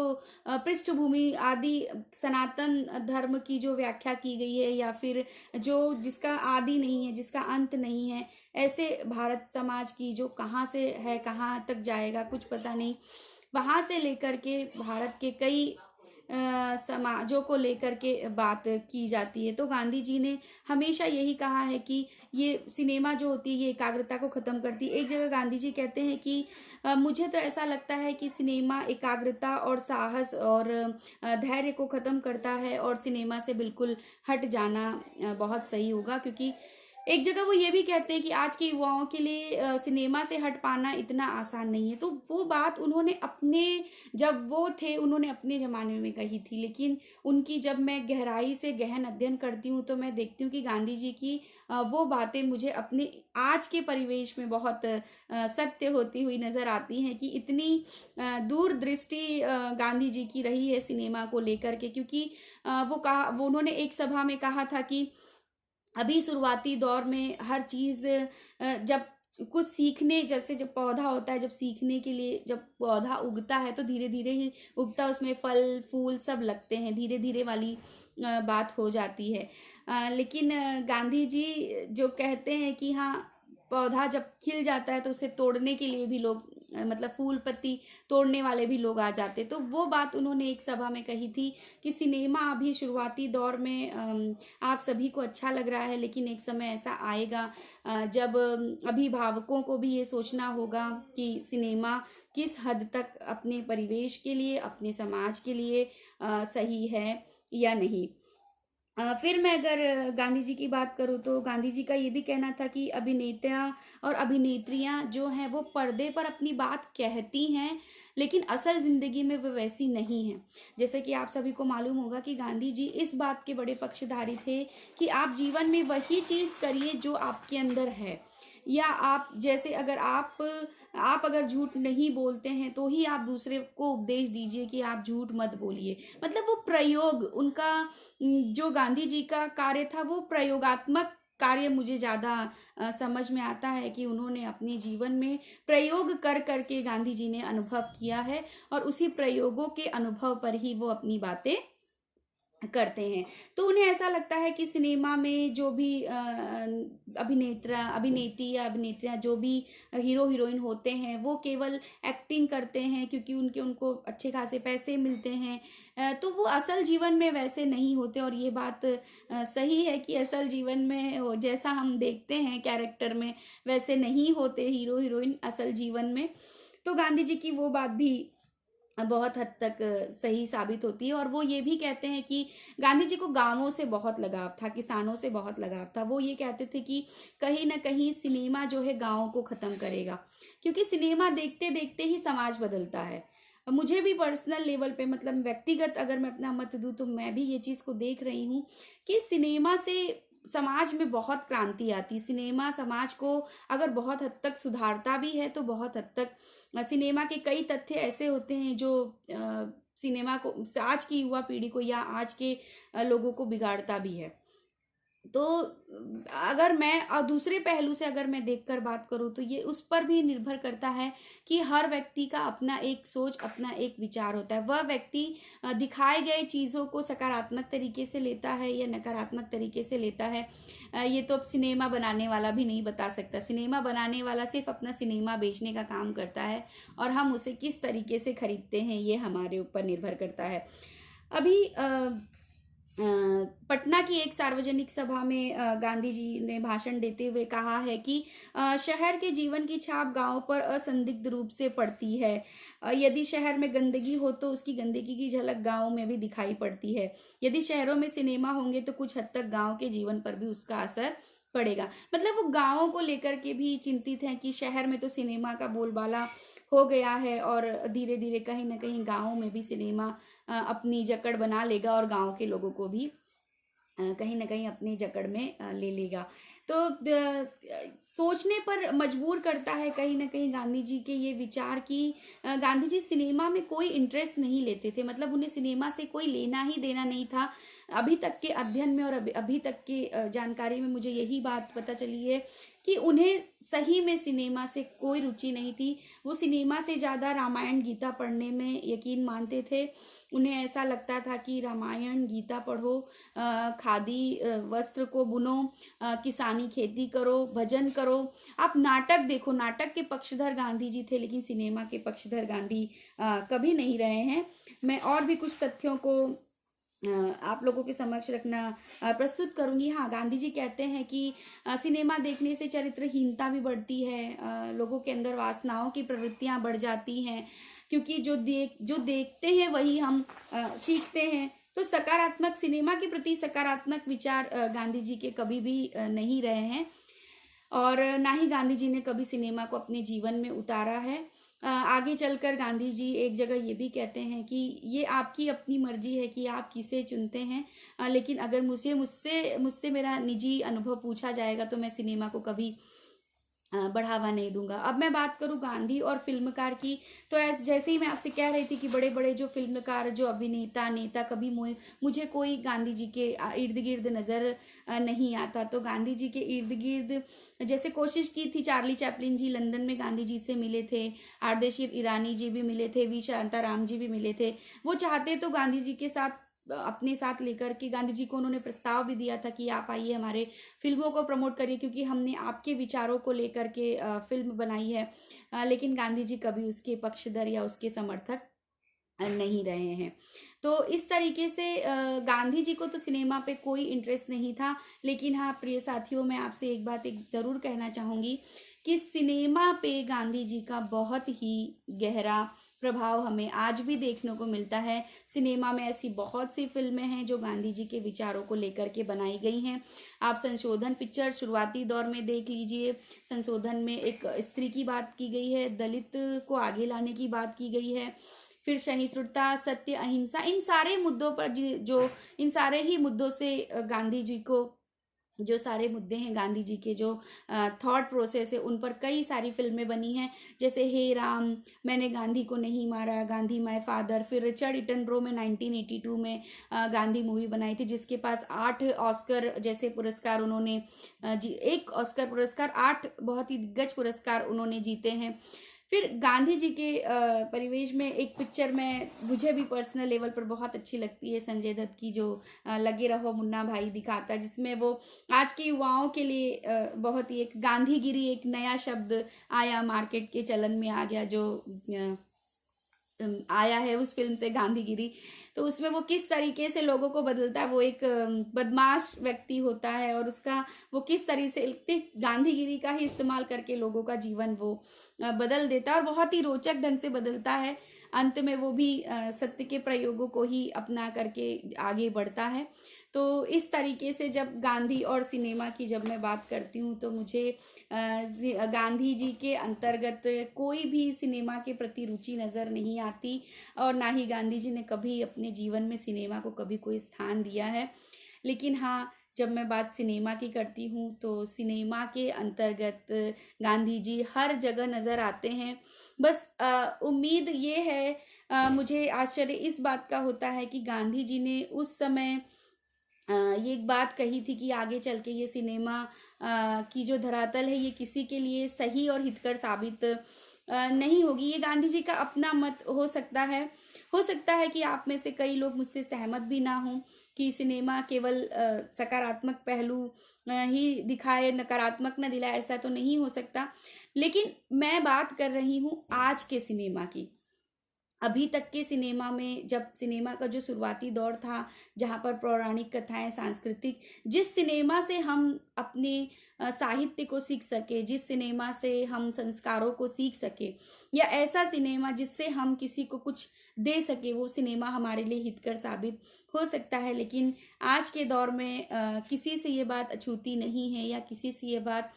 पृष्ठभूमि आदि, सनातन धर्म की जो व्याख्या की गई है, या फिर जो जिसका आदि नहीं है, जिसका अंत नहीं है, ऐसे भारत समाज की जो कहाँ से है कहाँ तक जाएगा कुछ पता नहीं, वहाँ से लेकर के भारत के कई समाजों को लेकर के बात की जाती है। तो गांधी जी ने हमेशा यही कहा है कि ये सिनेमा जो होती है ये एकाग्रता को ख़त्म करती है। एक जगह गांधी जी कहते हैं कि मुझे तो ऐसा लगता है कि सिनेमा एकाग्रता और साहस और धैर्य को ख़त्म करता है, और सिनेमा से बिल्कुल हट जाना बहुत सही होगा, क्योंकि एक जगह वो ये भी कहते हैं कि आज के युवाओं के लिए सिनेमा से हट पाना इतना आसान नहीं है। तो वो बात उन्होंने अपने, जब वो थे उन्होंने अपने ज़माने में कही थी, लेकिन उनकी जब मैं गहराई से गहन अध्ययन करती हूँ तो मैं देखती हूँ कि गांधी जी की वो बातें मुझे अपने आज के परिवेश में बहुत सत्य होती हुई नज़र आती हैं, कि इतनी दूरदृष्टि गांधी जी की रही है सिनेमा को लेकर के। क्योंकि वो उन्होंने एक सभा में कहा था कि अभी शुरुआती दौर में हर चीज़ जब कुछ सीखने, जैसे जब पौधा होता है, जब सीखने के लिए जब पौधा उगता है तो धीरे धीरे ही उगता है, उसमें फल फूल सब लगते हैं, धीरे धीरे वाली बात हो जाती है। लेकिन गांधी जी जो कहते हैं कि हाँ, पौधा जब खिल जाता है तो उसे तोड़ने के लिए भी लोग, मतलब फूल पत्ती तोड़ने वाले भी लोग आ जाते। तो वो बात उन्होंने एक सभा में कही थी कि सिनेमा अभी शुरुआती दौर में आप सभी को अच्छा लग रहा है, लेकिन एक समय ऐसा आएगा जब अभिभावकों को भी ये सोचना होगा कि सिनेमा किस हद तक अपने परिवेश के लिए, अपने समाज के लिए सही है या नहीं। फिर मैं अगर गांधी जी की बात करूँ तो गांधी जी का ये भी कहना था कि अभिनेता और अभिनेत्रियां जो हैं वो पर्दे पर अपनी बात कहती हैं, लेकिन असल ज़िंदगी में वो वैसी नहीं हैं। जैसे कि आप सभी को मालूम होगा कि गांधी जी इस बात के बड़े पक्षधारी थे कि आप जीवन में वही चीज़ करिए जो आपके अंदर है, या आप जैसे अगर आप अगर झूठ नहीं बोलते हैं तो ही आप दूसरे को उपदेश दीजिए कि आप झूठ मत बोलिए। मतलब वो प्रयोग उनका, जो गांधी जी का कार्य था वो प्रयोगात्मक कार्य मुझे ज़्यादा समझ में आता है, कि उन्होंने अपने जीवन में प्रयोग कर करके गांधी जी ने अनुभव किया है, और उसी प्रयोगों के अनुभव पर ही वो अपनी बातें करते हैं। तो उन्हें ऐसा लगता है कि सिनेमा में जो भी अभिनेत्री या अभिनेत्रियाँ जो भी हीरो हीरोइन होते हैं वो केवल एक्टिंग करते हैं, क्योंकि उनको अच्छे खासे पैसे मिलते हैं। तो वो असल जीवन में वैसे नहीं होते, और ये बात सही है कि असल जीवन में जैसा हम देखते हैं कैरेक्टर में वैसे नहीं होते हीरो हीरोइन असल जीवन में। तो गांधी जी की वो बात भी बहुत हद तक सही साबित होती है। और वो ये भी कहते हैं कि गांधी जी को गांवों से बहुत लगाव था, किसानों से बहुत लगाव था। वो ये कहते थे कि कहीं ना कहीं सिनेमा जो है गांवों को ख़त्म करेगा, क्योंकि सिनेमा देखते देखते ही समाज बदलता है। मुझे भी पर्सनल लेवल पे, मतलब व्यक्तिगत अगर मैं अपना मत दूं तो मैं भी ये चीज़ को देख रही हूँ कि सिनेमा से समाज में बहुत क्रांति आती। सिनेमा समाज को अगर बहुत हद तक सुधारता भी है तो बहुत हद तक सिनेमा के कई तथ्य ऐसे होते हैं जो सिनेमा को, आज की युवा पीढ़ी को या आज के लोगों को बिगाड़ता भी है। तो अगर मैं दूसरे पहलू से अगर मैं देखकर बात करूँ तो ये उस पर भी निर्भर करता है कि हर व्यक्ति का अपना एक सोच, अपना एक विचार होता है। वह व्यक्ति दिखाए गए चीज़ों को सकारात्मक तरीके से लेता है या नकारात्मक तरीके से लेता है, ये तो अब सिनेमा बनाने वाला भी नहीं बता सकता। सिनेमा बनाने वाला सिर्फ अपना सिनेमा बेचने का काम करता है, और हम उसे किस तरीके से खरीदते हैं ये हमारे ऊपर निर्भर करता है। अभी पटना की एक सार्वजनिक सभा में गांधी जी ने भाषण देते हुए कहा है कि शहर के जीवन की छाप गांव पर असंदिग्ध रूप से पड़ती है। यदि शहर में गंदगी हो तो उसकी गंदगी की झलक गांव में भी दिखाई पड़ती है। यदि शहरों में सिनेमा होंगे तो कुछ हद तक गांव के जीवन पर भी उसका असर पड़ेगा। मतलब वो गाँवों को लेकर के भी चिंतित हैं कि शहर में तो सिनेमा का बोलबाला हो गया है, और धीरे धीरे कहीं ना कहीं गाँव में भी सिनेमा अपनी जकड़ बना लेगा, और गांव के लोगों को भी कहीं ना कहीं अपनी जकड़ में ले लेगा। तो सोचने पर मजबूर करता है कहीं ना कहीं गांधी जी के ये विचार कि गांधी जी सिनेमा में कोई इंटरेस्ट नहीं लेते थे। मतलब उन्हें सिनेमा से कोई लेना ही देना नहीं था। अभी तक के अध्ययन में और अभी तक की जानकारी में मुझे यही बात पता चली है कि उन्हें सही में सिनेमा से कोई रुचि नहीं थी। वो सिनेमा से ज़्यादा रामायण गीता पढ़ने में यकीन मानते थे। उन्हें ऐसा लगता था कि रामायण गीता पढ़ो, खादी वस्त्र को बुनो, किसानी खेती करो, भजन करो। आप नाटक देखो, नाटक के पक्षधर गांधी जी थे, लेकिन सिनेमा के पक्षधर गांधी कभी नहीं रहे हैं। मैं और भी कुछ तथ्यों को आप लोगों के समक्ष रखना प्रस्तुत करूंगी। हाँ, गांधी जी कहते हैं कि सिनेमा देखने से चरित्रहीनता भी बढ़ती है, लोगों के अंदर वासनाओं की प्रवृत्तियां बढ़ जाती हैं, क्योंकि जो देखते हैं वही हम सीखते हैं। तो सकारात्मक सिनेमा के प्रति सकारात्मक विचार गांधी जी के कभी भी नहीं रहे हैं, और ना ही गांधी जी ने कभी सिनेमा को अपने जीवन में उतारा है। आगे चलकर गांधी जी एक जगह ये भी कहते हैं कि ये आपकी अपनी मर्जी है कि आप किसे चुनते हैं, लेकिन अगर मुझसे मुझसे मुझसे मेरा निजी अनुभव पूछा जाएगा तो मैं सिनेमा को कभी बढ़ावा नहीं दूंगा। अब मैं बात करूं गांधी और फिल्मकार की, तो जैसे ही मैं आपसे कह रही थी कि बड़े बड़े जो फिल्मकार, जो अभिनेता नेता, कभी मुझे कोई गांधी जी के इर्द गिर्द नज़र नहीं आता। तो गांधी जी के इर्द गिर्द जैसे कोशिश की थी, चार्ली चैपलिन जी लंदन में गांधी जी से मिले थे, आरदेशीर ईरानी जी भी मिले थे, वी शांताराम जी भी मिले थे। वो चाहते तो गांधी जी के साथ अपने साथ लेकर के, गांधी जी को उन्होंने प्रस्ताव भी दिया था कि आप आइए हमारे फिल्मों को प्रमोट करिए, क्योंकि हमने आपके विचारों को लेकर के फिल्म बनाई है। लेकिन गांधी जी कभी उसके पक्षधर या उसके समर्थक नहीं रहे हैं। तो इस तरीके से गांधी जी को तो सिनेमा पे कोई इंटरेस्ट नहीं था। लेकिन हाँ प्रिय साथियों, मैं आपसे एक बात ज़रूर कहना चाहूँगी कि सिनेमा पे गांधी जी का बहुत ही गहरा प्रभाव हमें आज भी देखने को मिलता है। सिनेमा में ऐसी बहुत सी फिल्में हैं जो गांधी जी के विचारों को लेकर के बनाई गई हैं। आप संशोधन पिक्चर शुरुआती दौर में देख लीजिए। संशोधन में एक स्त्री की बात की गई है, दलित को आगे लाने की बात की गई है। फिर सहिष्णुता, सत्य, अहिंसा, इन सारे मुद्दों पर जो इन सारे ही मुद्दों से गांधी जी को, जो सारे मुद्दे हैं गांधी जी के, जो थॉट प्रोसेस है, उन पर कई सारी फिल्में बनी हैं। जैसे हे राम, मैंने गांधी को नहीं मारा, गांधी माय फादर। फिर रिचर्ड एटनबरो में 1982 में गांधी मूवी बनाई थी, जिसके पास 8 ऑस्कर जैसे पुरस्कार उन्होंने जी, 1 ऑस्कर पुरस्कार, 8 बहुत ही दिग्गज पुरस्कार उन्होंने जीते हैं। फिर गांधी जी के परिवेश में एक पिक्चर में मुझे भी पर्सनल लेवल पर बहुत अच्छी लगती है, संजय दत्त की, जो लगे रहो मुन्ना भाई दिखाता है, जिसमें वो आज के युवाओं के लिए बहुत ही एक गांधीगिरी, एक नया शब्द आया, मार्केट के चलन में आ गया, जो आया है उस फिल्म से, गांधीगिरी। तो उसमें वो किस तरीके से लोगों को बदलता है, वो एक बदमाश व्यक्ति होता है, और उसका वो किस तरीके से गांधीगिरी का ही इस्तेमाल करके लोगों का जीवन वो बदल देता है, और बहुत ही रोचक ढंग से बदलता है। अंत में वो भी सत्य के प्रयोगों को ही अपना करके आगे बढ़ता है। तो इस तरीके से जब गांधी और सिनेमा की जब मैं बात करती हूँ, तो मुझे गांधी जी के अंतर्गत कोई भी सिनेमा के प्रति रुचि नज़र नहीं आती, और ना ही गांधी जी ने कभी अपने जीवन में सिनेमा को कभी कोई स्थान दिया है। लेकिन हाँ, जब मैं बात सिनेमा की करती हूँ, तो सिनेमा के अंतर्गत गांधी जी हर जगह नज़र आते हैं। बस उम्मीद ये है, मुझे आश्चर्य इस बात का होता है कि गांधी जी ने उस समय ये एक बात कही थी कि आगे चल के ये सिनेमा की जो धरातल है, ये किसी के लिए सही और हितकर साबित नहीं होगी। ये गांधी जी का अपना मत हो सकता है कि आप में से कई लोग मुझसे सहमत भी ना हों कि सिनेमा केवल सकारात्मक पहलू ही दिखाए, नकारात्मक ना दिलाए, ऐसा तो नहीं हो सकता। लेकिन मैं बात कर रही हूँ आज के सिनेमा की। अभी तक के सिनेमा में, जब सिनेमा का जो शुरुआती दौर था, जहाँ पर पौराणिक कथाएं, सांस्कृतिक, जिस सिनेमा से हम अपने साहित्य को सीख सके, जिस सिनेमा से हम संस्कारों को सीख सके, या ऐसा सिनेमा जिससे हम किसी को कुछ दे सके, वो सिनेमा हमारे लिए हितकर साबित हो सकता है। लेकिन आज के दौर में किसी से ये बात अछूती नहीं है, या किसी से ये बात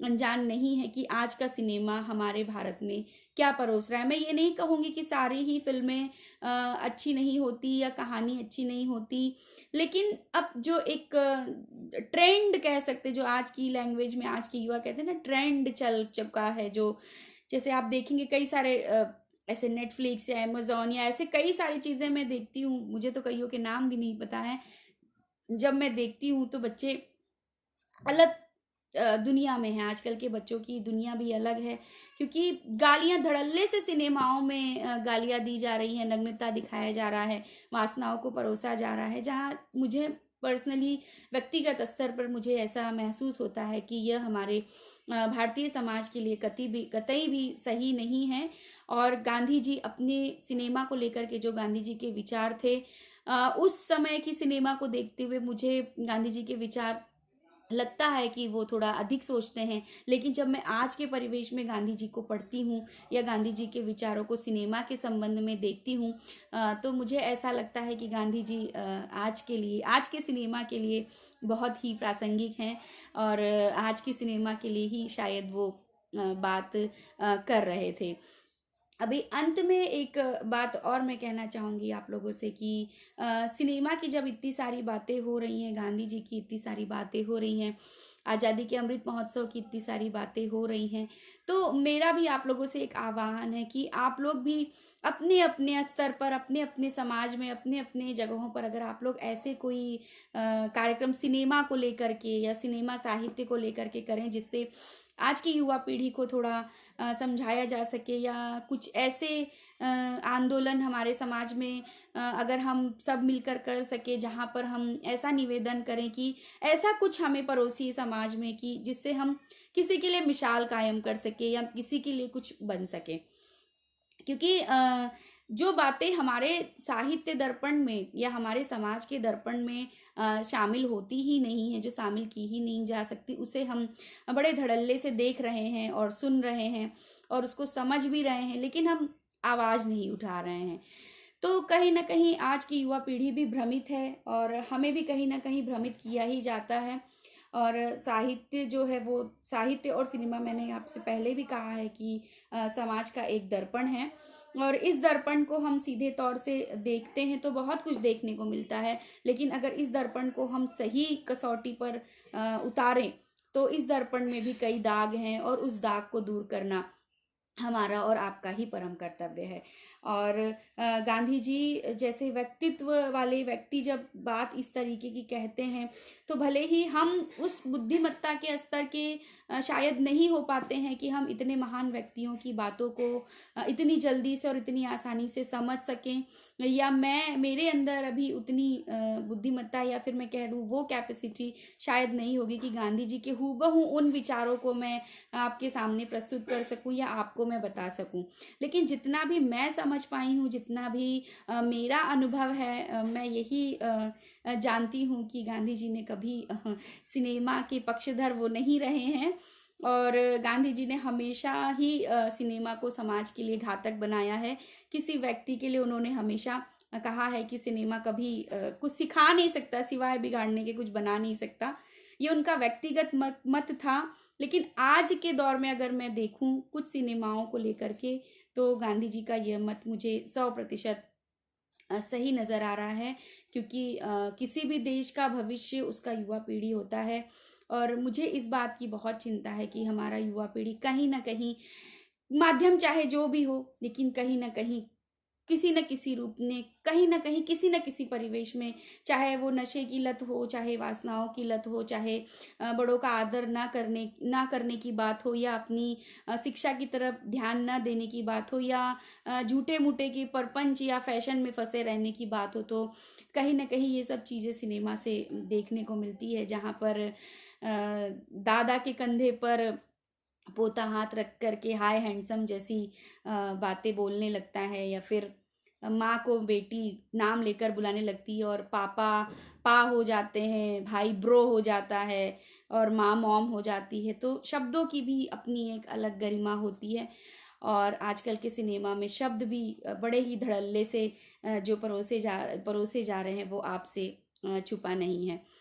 अनजान नहीं है कि आज का सिनेमा हमारे भारत में क्या परोस रहा है। मैं ये नहीं कहूँगी कि सारी ही फिल्में अच्छी नहीं होती या कहानी अच्छी नहीं होती, लेकिन अब जो एक ट्रेंड कह सकते, जो आज की लैंग्वेज में आज के युवा कहते हैं ना, ट्रेंड चल चुका है, जो जैसे आप देखेंगे कई सारे ऐसे नेटफ्लिक्स या अमेजोन या ऐसे कई सारी चीज़ें मैं देखती हूँ, मुझे तो कईयों के नाम भी नहीं पता है, जब मैं देखती हूँ तो बच्चे अलग दुनिया में हैं। आजकल के बच्चों की दुनिया भी अलग है, क्योंकि गालियाँ धड़ल्ले से सिनेमाओं में गालियाँ दी जा रही हैं, नग्नता दिखाया जा रहा है, वासनाओं को परोसा जा रहा है, जहाँ मुझे पर्सनली व्यक्तिगत स्तर पर मुझे ऐसा महसूस होता है कि यह हमारे भारतीय समाज के लिए कतई भी सही नहीं है। और गांधी जी अपने सिनेमा को लेकर के जो गांधी जी के विचार थे, उस समय की सिनेमा को देखते हुए मुझे गांधी जी के विचार लगता है कि वो थोड़ा अधिक सोचते हैं। लेकिन जब मैं आज के परिवेश में गांधी जी को पढ़ती हूँ या गांधी जी के विचारों को सिनेमा के संबंध में देखती हूँ, तो मुझे ऐसा लगता है कि गांधी जी आज के लिए, आज के सिनेमा के लिए बहुत ही प्रासंगिक हैं, और आज की सिनेमा के लिए ही शायद वो बात कर रहे थे। अभी अंत में एक बात और मैं कहना चाहूँगी आप लोगों से कि सिनेमा की जब इतनी सारी बातें हो रही हैं, गांधी जी की इतनी सारी बातें हो रही हैं, आज़ादी के अमृत महोत्सव की इतनी सारी बातें हो रही हैं, तो मेरा भी आप लोगों से एक आह्वान है कि आप लोग भी अपने अपने स्तर पर, अपने अपने समाज में, अपने अपने जगहों पर अगर आप लोग ऐसे कोई कार्यक्रम सिनेमा को लेकर के या सिनेमा साहित्य को लेकर के करें, जिससे आज की युवा पीढ़ी को थोड़ा समझाया जा सके, या कुछ ऐसे आंदोलन हमारे समाज में अगर हम सब मिलकर कर सके, जहाँ पर हम ऐसा निवेदन करें कि ऐसा कुछ हमें पड़ोसी समाज में कि जिससे हम किसी के लिए मिसाल कायम कर सके या किसी के लिए कुछ बन सके। क्योंकि जो बातें हमारे साहित्य दर्पण में या हमारे समाज के दर्पण में शामिल होती ही नहीं है, जो शामिल की ही नहीं जा सकती, उसे हम बड़े धड़ल्ले से देख रहे हैं और सुन रहे हैं और उसको समझ भी रहे हैं, लेकिन हम आवाज़ नहीं उठा रहे हैं। तो कहीं ना कहीं आज की युवा पीढ़ी भी भ्रमित है, और हमें भी कहीं ना कहीं भ्रमित किया ही जाता है। और साहित्य जो है वो, साहित्य और सिनेमा, मैंने आपसे पहले भी कहा है कि समाज का एक दर्पण है, और इस दर्पण को हम सीधे तौर से देखते हैं तो बहुत कुछ देखने को मिलता है, लेकिन अगर इस दर्पण को हम सही कसौटी पर उतारें तो इस दर्पण में भी कई दाग हैं, और उस दाग को दूर करना हमारा और आपका ही परम कर्तव्य है। और गांधी जी जैसे व्यक्तित्व वाले व्यक्ति जब बात इस तरीके की कहते हैं, तो भले ही हम उस बुद्धिमत्ता के स्तर के शायद नहीं हो पाते हैं कि हम इतने महान व्यक्तियों की बातों को इतनी जल्दी से और इतनी आसानी से समझ सकें, या मेरे अंदर अभी उतनी बुद्धिमत्ता या फिर मैं कह लूँ वो कैपेसिटी शायद नहीं होगी कि गांधी जी के हूबहू उन विचारों को मैं आपके सामने प्रस्तुत कर सकूं या आपको मैं बता सकूं। लेकिन जितना भी मैं समझ पाई हूँ, जितना भी मेरा अनुभव है, मैं यही जानती हूँ कि गांधी जी ने कभी सिनेमा के पक्षधर वो नहीं रहे हैं, और गांधी जी ने हमेशा ही सिनेमा को समाज के लिए घातक बनाया है। किसी व्यक्ति के लिए उन्होंने हमेशा कहा है कि सिनेमा कभी कुछ सिखा नहीं सकता, सिवाय बिगाड़ने के कुछ बना नहीं सकता। ये उनका व्यक्तिगत मत था। लेकिन आज के दौर में अगर मैं देखूं कुछ सिनेमाओं को लेकर के, तो गांधी जी का यह मत मुझे 100% सही नज़र आ रहा है, क्योंकि किसी भी देश का भविष्य उसका युवा पीढ़ी होता है। और मुझे इस बात की बहुत चिंता है कि हमारा युवा पीढ़ी कहीं ना कहीं, माध्यम चाहे जो भी हो, लेकिन कहीं ना कहीं किसी न किसी रूप में, कहीं ना कहीं, किसी न किसी परिवेश में, चाहे वो नशे की लत हो, चाहे वासनाओं की लत हो, चाहे बड़ों का आदर ना करने की बात हो, या अपनी शिक्षा की तरफ ध्यान ना देने की बात हो, या झूठे मूठे के परपंच या फैशन में फंसे रहने की बात हो, तो कहीं ना कहीं ये सब चीज़ें सिनेमा से देखने को मिलती है, जहाँ पर दादा के कंधे पर पोता हाथ रख करके हाय हैंडसम जैसी बातें बोलने लगता है, या फिर माँ को बेटी नाम लेकर बुलाने लगती है, और पापा पा हो जाते हैं, भाई ब्रो हो जाता है, और माँ मॉम हो जाती है। तो शब्दों की भी अपनी एक अलग गरिमा होती है, और आजकल के सिनेमा में शब्द भी बड़े ही धड़ल्ले से जो परोसे जा रहे हैं, वो आपसे छुपा नहीं है।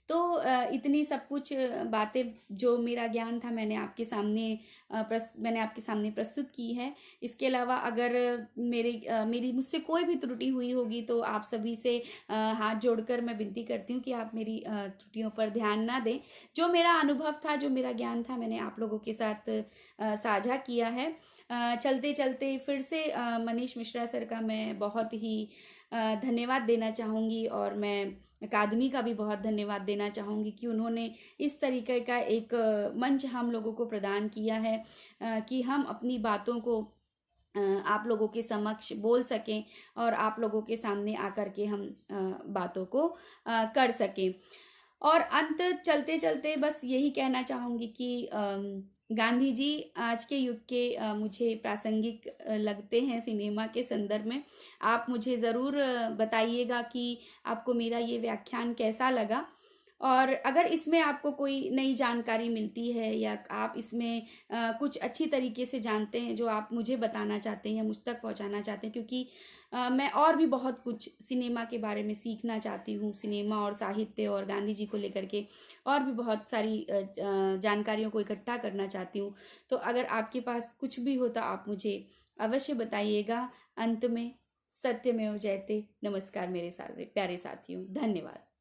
तो इतनी सब कुछ बातें, जो मेरा ज्ञान था, मैंने आपके सामने प्रस्तुत की है। इसके अलावा अगर मेरी मुझसे कोई भी त्रुटि हुई होगी, तो आप सभी से हाथ जोड़कर मैं विनती करती हूँ कि आप मेरी त्रुटियों पर ध्यान ना दें। जो मेरा अनुभव था, जो मेरा ज्ञान था, मैंने आप लोगों के साथ साझा किया है। चलते चलते फिर से मनीष मिश्रा सर का मैं बहुत ही धन्यवाद देना चाहूँगी, और मैं अकादमी का भी बहुत धन्यवाद देना चाहूँगी कि उन्होंने इस तरीके का एक मंच हम लोगों को प्रदान किया है, कि हम अपनी बातों को आप लोगों के समक्ष बोल सकें और आप लोगों के सामने आकर के हम बातों को कर सकें। और अंत चलते चलते बस यही कहना चाहूँगी कि गांधी जी आज के युग के मुझे प्रासंगिक लगते हैं सिनेमा के संदर्भ में। आप मुझे ज़रूर बताइएगा कि आपको मेरा ये व्याख्यान कैसा लगा, और अगर इसमें आपको कोई नई जानकारी मिलती है या आप इसमें कुछ अच्छी तरीके से जानते हैं जो आप मुझे बताना चाहते हैं या मुझ तक पहुंचाना चाहते हैं, क्योंकि मैं और भी बहुत कुछ सिनेमा के बारे में सीखना चाहती हूँ, सिनेमा और साहित्य और गांधी जी को लेकर के और भी बहुत सारी जानकारियों को इकट्ठा करना चाहती हूँ। तो अगर आपके पास कुछ भी हो तो आप मुझे अवश्य बताइएगा। अंत में सत्यमेव जयते। नमस्कार मेरे सारे प्यारे साथियों, धन्यवाद।